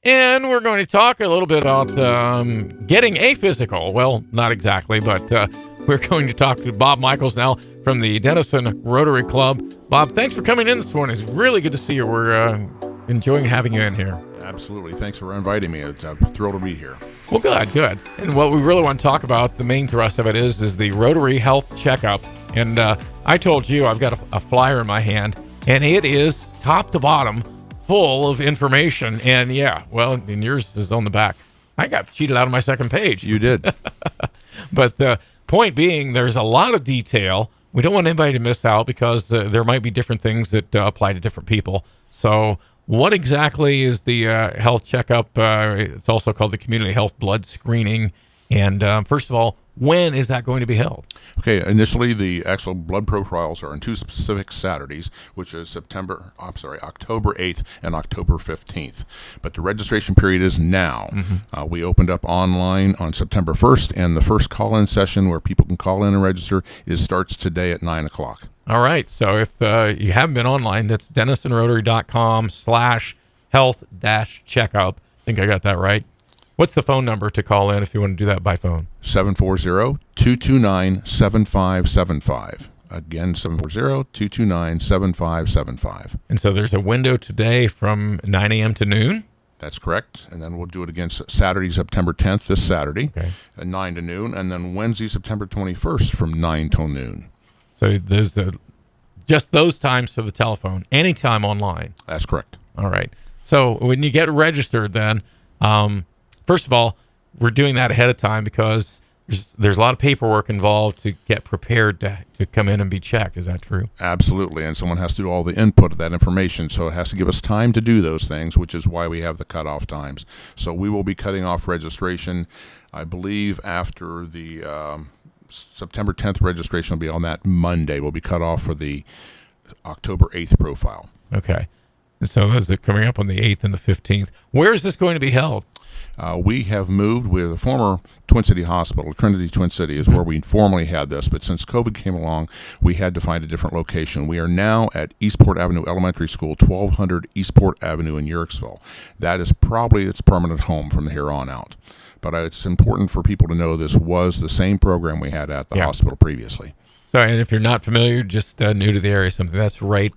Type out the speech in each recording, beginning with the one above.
And we're going to talk a little bit about getting a physical. Well, not exactly, but we're going to talk to Bob Michaels now from the Dennison Rotary Club. Bob, thanks for coming in this morning. It's really good to see you. We're enjoying having you in here. Absolutely. Thanks for inviting me. I'm thrilled to be here. Well, good. And what we really want to talk about, the main thrust of it is the Rotary Health Checkup. And I told you I've got a flyer in my hand, and it is top to bottom full of information. And and yours is on the back. I got cheated out of my second page. You did. But the point being, there's a lot of detail. We don't want anybody to miss out because there might be different things that apply to different people. So what exactly is the health checkup? It's also called the Community Health Blood Screening. And first of all, when is that going to be held? Okay, initially the actual blood profiles are on two specific Saturdays, which is October 8th and October 15th. But the registration period is now. Mm-hmm. We opened up online on September 1st, and the first call-in session where people can call in and register starts today at 9 o'clock. All right, so if you haven't been online, that's DennisonRotary.com/health-checkup. I think I got that right. What's the phone number to call in if you want to do that by phone? 740-229-7575. Again, 740-229-7575. And so there's a window today from 9 a.m. to noon? That's correct. And then we'll do it again Saturday, September 10th, this Saturday, at 9 to noon. And then Wednesday, September 21st from 9 till noon. So there's just those times for the telephone, anytime online. That's correct. All right. So when you get registered then, first of all, we're doing that ahead of time because there's a lot of paperwork involved to get prepared to come in and be checked. Is that true? Absolutely. And someone has to do all the input of that information. So it has to give us time to do those things, which is why we have the cutoff times. So we will be cutting off registration, I believe, after the September 10th registration will be on that Monday. We'll be cut off for the October 8th profile. Okay. And so is it coming up on the 8th and the 15th? Where is this going to be held? We have moved with the former Twin City Hospital. Trinity Twin City is where we formerly had this, but since COVID came along, we had to find a different location. We are now at Eastport Avenue Elementary School, 1200 Eastport Avenue in Yerkesville. That is probably its permanent home from here on out. But it's important for people to know this was the same program we had at the hospital previously. So, and if you're not familiar, just new to the area, something that's right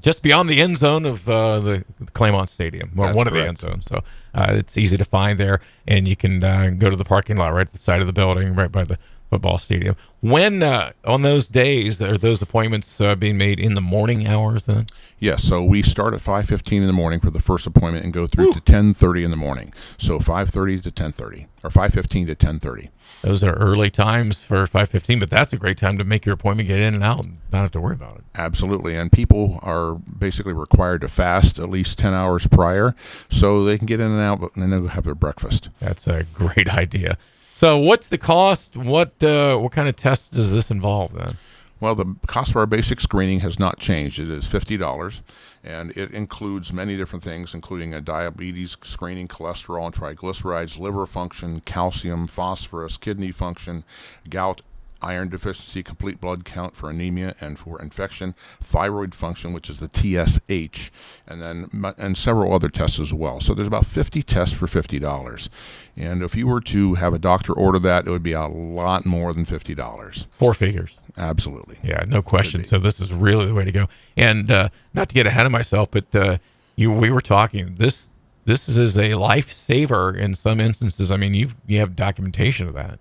just beyond the end zone of the Claymont Stadium, or one of the end zones. So it's easy to find there, and you can go to the parking lot right at the side of the building, right by the football stadium. When on those days are those appointments being made in the morning hours then? Yes, so we start at 5:15 in the morning for the first appointment and go through to 10:30 in the morning. So 5:30 to 10:30, or 5:15 to 10:30. Those are early times for 5:15, but that's a great time to make your appointment, get in and out, and not have to worry about it. Absolutely, and people are basically required to fast at least 10 hours prior so they can get in and out, and then they'll have their breakfast. That's a great idea. So what's the cost? What kind of tests does this involve then? Well, the cost for our basic screening has not changed. It is $50, and it includes many different things, including a diabetes screening, cholesterol and triglycerides, liver function, calcium, phosphorus, kidney function, gout, iron deficiency, complete blood count for anemia and for infection, thyroid function, which is the TSH, and several other tests as well. So there's about 50 tests for $50. And if you were to have a doctor order that, it would be a lot more than $50. Four figures. Absolutely. Yeah, no question. So this is really the way to go. And not to get ahead of myself, but we were talking, this is a lifesaver in some instances. I mean, you have documentation of that.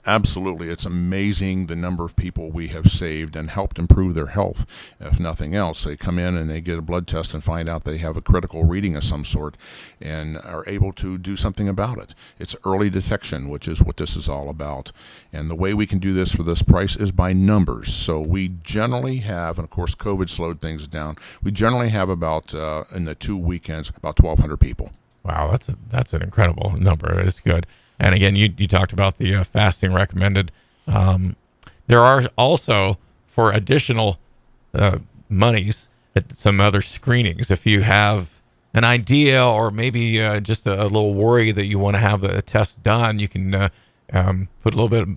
Absolutely. It's amazing the number of people we have saved and helped improve their health. If nothing else, they come in and they get a blood test and find out they have a critical reading of some sort and are able to do something about it. It's early detection, which is what this is all about. And the way we can do this for this price is by numbers. So we generally have, and of course COVID slowed things down, we generally have about, in the 2 weekends, about 1,200 people. Wow, that's an incredible number. It's good. And again, you talked about the fasting recommended. There are also, for additional monies, some other screenings. If you have an idea or maybe just a little worry that you want to have a test done, you can put a little bit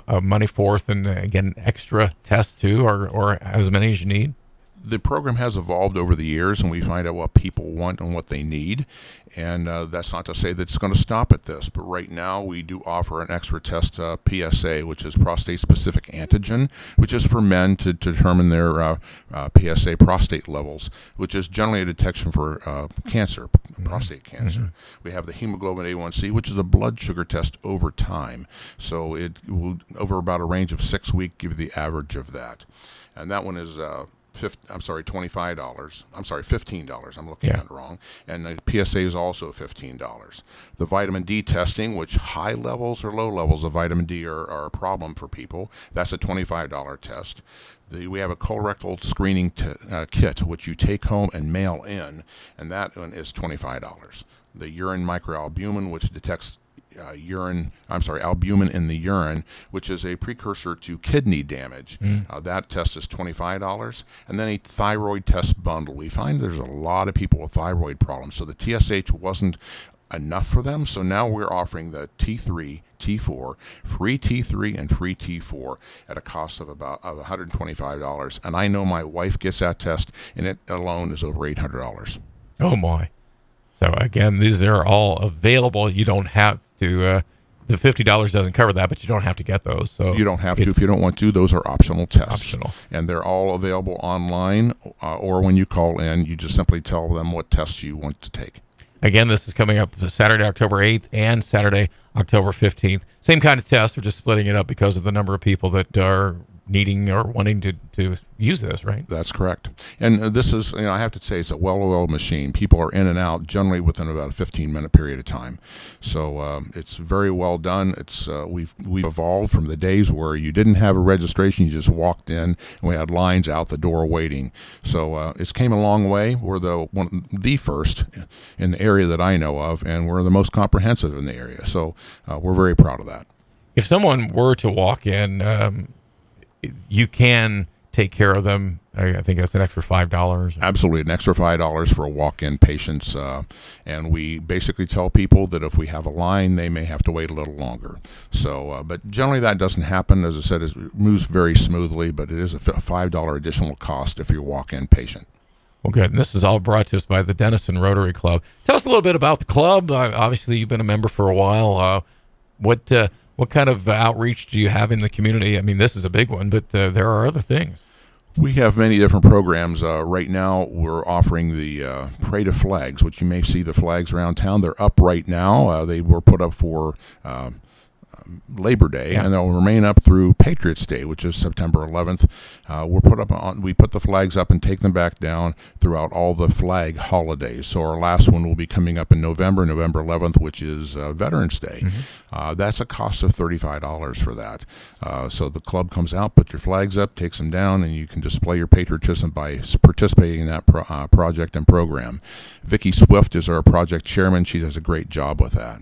of money forth and get an extra test too, or as many as you need. The program has evolved over the years, and we find out what people want and what they need. And that's not to say that it's going to stop at this, but right now we do offer an extra test, PSA, which is prostate-specific antigen, which is for men to determine their PSA prostate levels, which is generally a detection for cancer, prostate cancer. We have the hemoglobin A1C, which is a blood sugar test over time. So it will, over about a range of 6 weeks, give you the average of that. And that one is $25. I'm sorry, $15. I'm looking at it wrong. And the PSA is also $15. The vitamin D testing, which high levels or low levels of vitamin D are a problem for people, that's a $25 test. We have a colorectal screening kit, which you take home and mail in, and that one is $25. The urine microalbumin, which detects albumin in the urine, which is a precursor to kidney damage. That test is $25. And then a thyroid test bundle. We find there's a lot of people with thyroid problems, so the TSH wasn't enough for them, so now we're offering the T3, T4, free T3 and free T4 at a cost of about $125. And I know my wife gets that test, and it alone is over $800. Oh, my. So, again, these are all available. You don't have to, the $50 doesn't cover that, but you don't have to get those. So you don't have to if you don't want to. Those are optional tests. Optional. And they're all available online, or when you call in, you just simply tell them what tests you want to take. Again, this is coming up Saturday, October 8th and Saturday, October 15th. Same kind of test. We're just splitting it up because of the number of people that are needing or wanting to use this, right? That's correct. And this is, I have to say, it's a well-oiled machine. People are in and out generally within about a 15-minute period of time. So it's very well done. It's we've evolved from the days where you didn't have a registration, you just walked in, and we had lines out the door waiting. So it's came a long way. We're the first in the area that I know of, and we're the most comprehensive in the area. So we're very proud of that. If someone were to walk in, you can take care of them. I think that's an extra $5. Absolutely, an extra $5 for a walk-in patients. And we basically tell people that if we have a line, they may have to wait a little longer. So, but generally that doesn't happen. As I said, it moves very smoothly, but it is a $5 additional cost if you're a walk-in patient. Well, good. And this is all brought to us by the Dennison Rotary Club. Tell us a little bit about the club. Obviously, you've been a member for a while. What kind of outreach do you have in the community? I mean, this is a big one, but there are other things. We have many different programs. Right now, we're offering the Parade of Flags, which you may see the flags around town. They're up right now. They were put up for Labor Day, and they'll remain up through Patriots Day, which is September 11th. We put the flags up and take them back down throughout all the flag holidays. So our last one will be coming up in November 11th, which is Veterans Day. That's a cost of $35 for that. So the club comes out, puts your flags up, takes them down, and you can display your patriotism by participating in that project and program. Vicki Swift is our project chairman. She does a great job with that.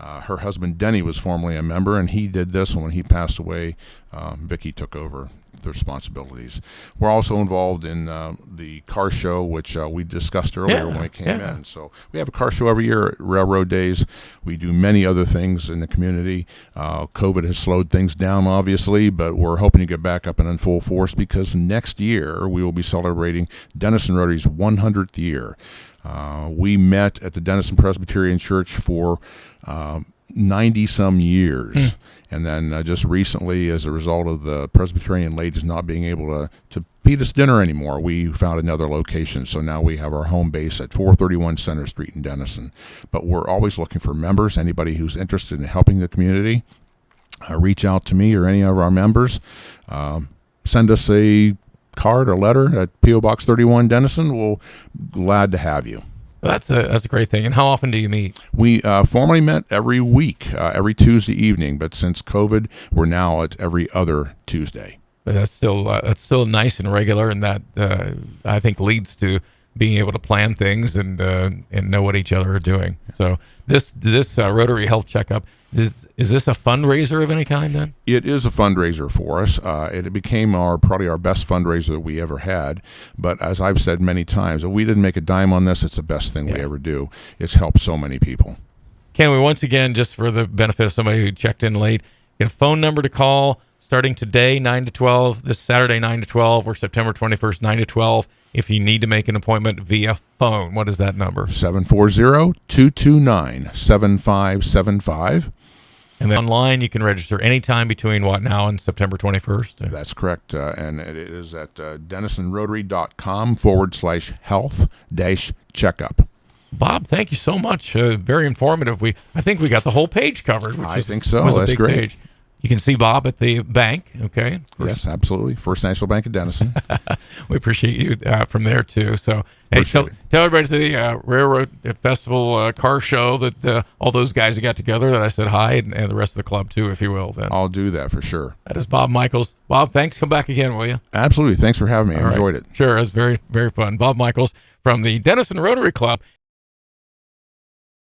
Her husband, Denny, was formerly a member, and he did this. And when he passed away, Vicki took over the responsibilities. We're also involved in the car show, which we discussed earlier when we came in. So we have a car show every year at Railroad Days. We do many other things in the community. COVID has slowed things down, obviously, but we're hoping to get back up and in full force because next year we will be celebrating Dennison Rotary's 100th year. We met at the Dennison Presbyterian Church for 90-some years. And then just recently, as a result of the Presbyterian ladies not being able to feed us dinner anymore, we found another location. So now we have our home base at 431 Center Street in Dennison. But we're always looking for members, anybody who's interested in helping the community. Reach out to me or any of our members. Send us a card or letter at P.O. Box 31 Dennison. We'll glad to have you. That's a great thing. And how often do you meet? We formerly met every week, every Tuesday evening, but since COVID, we're now at every other Tuesday. But that's still nice and regular, and that I think leads to being able to plan things and know what each other are doing. So this Rotary Health Checkup, is this a fundraiser of any kind then? It is a fundraiser for us. It became probably our best fundraiser that we ever had. But as I've said many times, if we didn't make a dime on this, it's the best thing we ever do. It's helped so many people. Can we once again, just for the benefit of somebody who checked in late, get a phone number to call starting today, 9 to 12, this Saturday, 9 to 12, or September 21st, 9 to 12. If you need to make an appointment via phone, what is that number? 740-229-7575. And then online, you can register anytime between what now and September 21st? That's correct. And it is at DennisonRotary.com/health-checkup. Bob, thank you so much. Very informative. I think we got the whole page covered. I think so. Was a That's big great. page. You can see Bob at the bank, okay? Yes, absolutely. First National Bank of Dennison. We appreciate you from there, too. So, hey, tell everybody to the Railroad Festival car show that all those guys that got together that I said hi, and the rest of the club, too, if you will. Then I'll do that for sure. That is Bob Michaels. Bob, thanks. Come back again, will you? Absolutely. Thanks for having me. I enjoyed it. Sure. It was very, very fun. Bob Michaels from the Dennison Rotary Club.